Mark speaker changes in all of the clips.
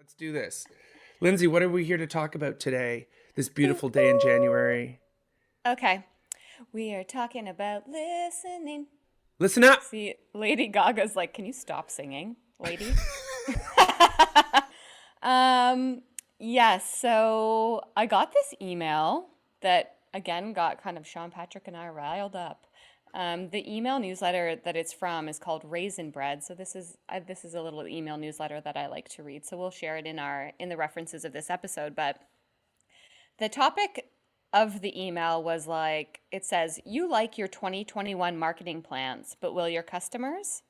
Speaker 1: Let's do this. Lindsay, what are we here to talk about today? This beautiful day in January.
Speaker 2: Okay. We are talking about listening.
Speaker 1: Listen up.
Speaker 2: See, Lady Gaga's like, can you stop singing, lady? um, yes, so I got this email that again got kind of Sean Patrick and I riled up. The email newsletter that it's from is called Raisin Bread. So this is a little email newsletter that I like to read. So we'll share it in the references of this episode. But the topic of the email was like, it says, you like your 2021 marketing plans, but will your customers?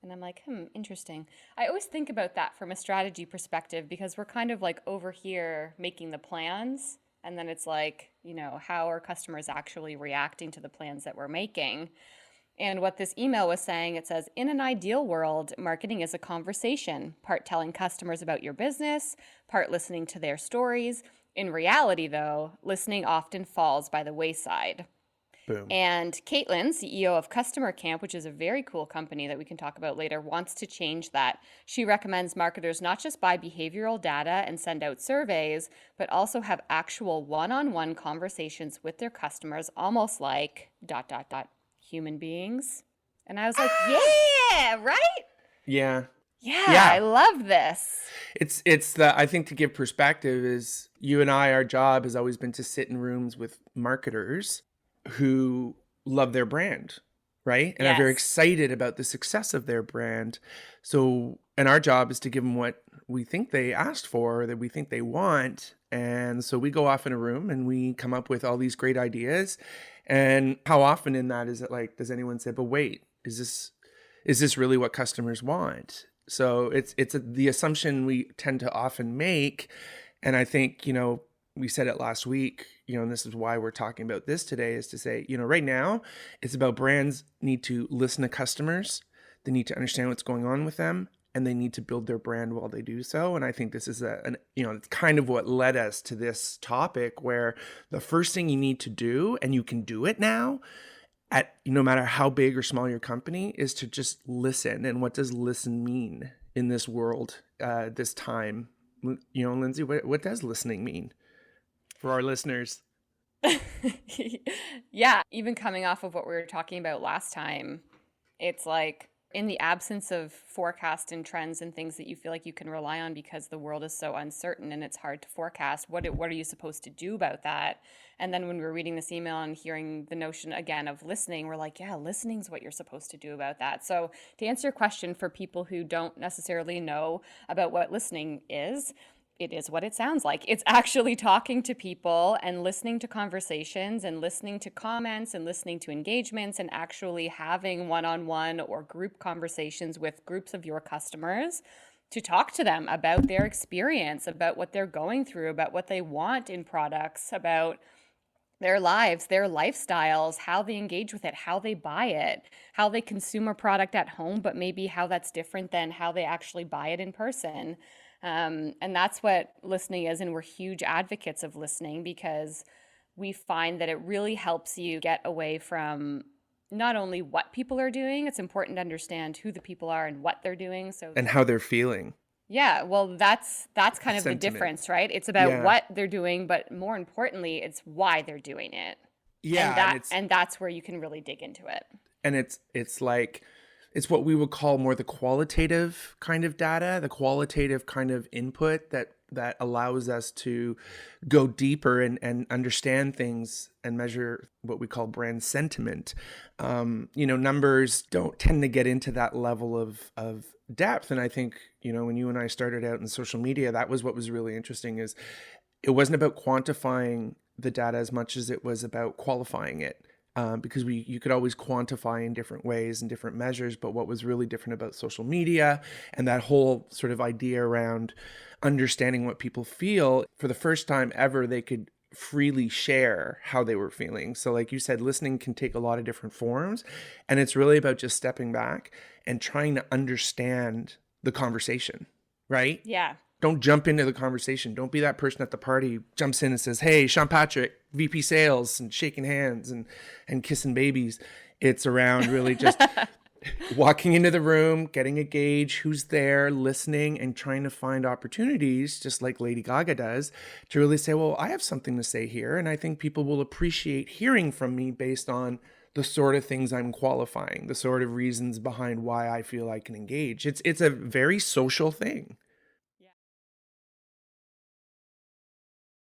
Speaker 2: And I'm like, interesting. I always think about that from a strategy perspective because we're kind of like over here making the plans. And then it's like, how are customers actually reacting to the plans that we're making? And what this email was saying, it says, in an ideal world, marketing is a conversation, part telling customers about your business, part listening to their stories. In reality, though, listening often falls by the wayside.
Speaker 1: Boom.
Speaker 2: And Caitlin, CEO of Customer Camp, which is a very cool company that we can talk about later, wants to change that. She recommends marketers not just buy behavioral data and send out surveys, but also have actual one-on-one conversations with their customers, almost like ... human beings. And I was like, yeah, right?
Speaker 1: Yeah.
Speaker 2: Yeah,
Speaker 1: Yeah.
Speaker 2: I love this.
Speaker 1: I think to give perspective is you and I, our job has always been to sit in rooms with marketers who love their brand, right? And are very
Speaker 2: Yes.
Speaker 1: excited about the success of their brand. So, and our job is to give them what we think they asked for, or that we think they want. And so we go off in a room and we come up with all these great ideas. And how often in that is it like, does anyone say, but wait, is this really what customers want? So it's the assumption we tend to often make. And I think, we said it last week, and this is why we're talking about this today, is to say, right now it's about brands need to listen to customers. They need to understand what's going on with them, and they need to build their brand while they do so. And I think this is it's kind of what led us to this topic, where the first thing you need to do, and you can do it now, at no matter how big or small your company, is to just listen. And what does listen mean in this world, this time? Lindsay, what does listening mean for our listeners?
Speaker 2: Yeah, even coming off of what we were talking about last time, it's like in the absence of forecast and trends and things that you feel like you can rely on because the world is so uncertain and it's hard to forecast, what are you supposed to do about that? And then when we were reading this email and hearing the notion again of listening, we're like, yeah, listening's what you're supposed to do about that. So to answer your question, for people who don't necessarily know about what listening is, it is what it sounds like. It's actually talking to people and listening to conversations and listening to comments and listening to engagements and actually having one-on-one or group conversations with groups of your customers to talk to them about their experience, about what they're going through, about what they want in products, about their lives, their lifestyles, how they engage with it, how they buy it, how they consume a product at home, but maybe how that's different than how they actually buy it in person. And that's what listening is. And we're huge advocates of listening because we find that it really helps you get away from not only what people are doing, it's important to understand who the people are and what they're doing.
Speaker 1: And how they're feeling.
Speaker 2: Yeah, well, that's kind of the
Speaker 1: Sentiment.
Speaker 2: difference, right? It's about
Speaker 1: Yeah.
Speaker 2: what they're doing, but more importantly, it's why they're doing it.
Speaker 1: Yeah.
Speaker 2: And that's where you can really dig into it.
Speaker 1: And it's like, it's what we would call more the qualitative kind of data, the qualitative kind of input that allows us to go deeper and understand things and measure what we call brand sentiment. Numbers don't tend to get into that level of depth. And I think, when you and I started out in social media, that was what was really interesting, is it wasn't about quantifying the data as much as it was about qualifying it. Because you could always quantify in different ways and different measures, but what was really different about social media and that whole sort of idea around understanding what people feel, for the first time ever, they could freely share how they were feeling. So like you said, listening can take a lot of different forms, and it's really about just stepping back and trying to understand the conversation, right?
Speaker 2: Yeah.
Speaker 1: Don't jump into the conversation. Don't be that person at the party who jumps in and says, hey, Sean Patrick, VP sales, and shaking hands and kissing babies. It's around really just walking into the room, getting a gauge, who's there, listening, and trying to find opportunities, just like Lady Gaga does, to really say, well, I have something to say here. And I think people will appreciate hearing from me based on the sort of things I'm qualifying, the sort of reasons behind why I feel I can engage. It's a very social thing.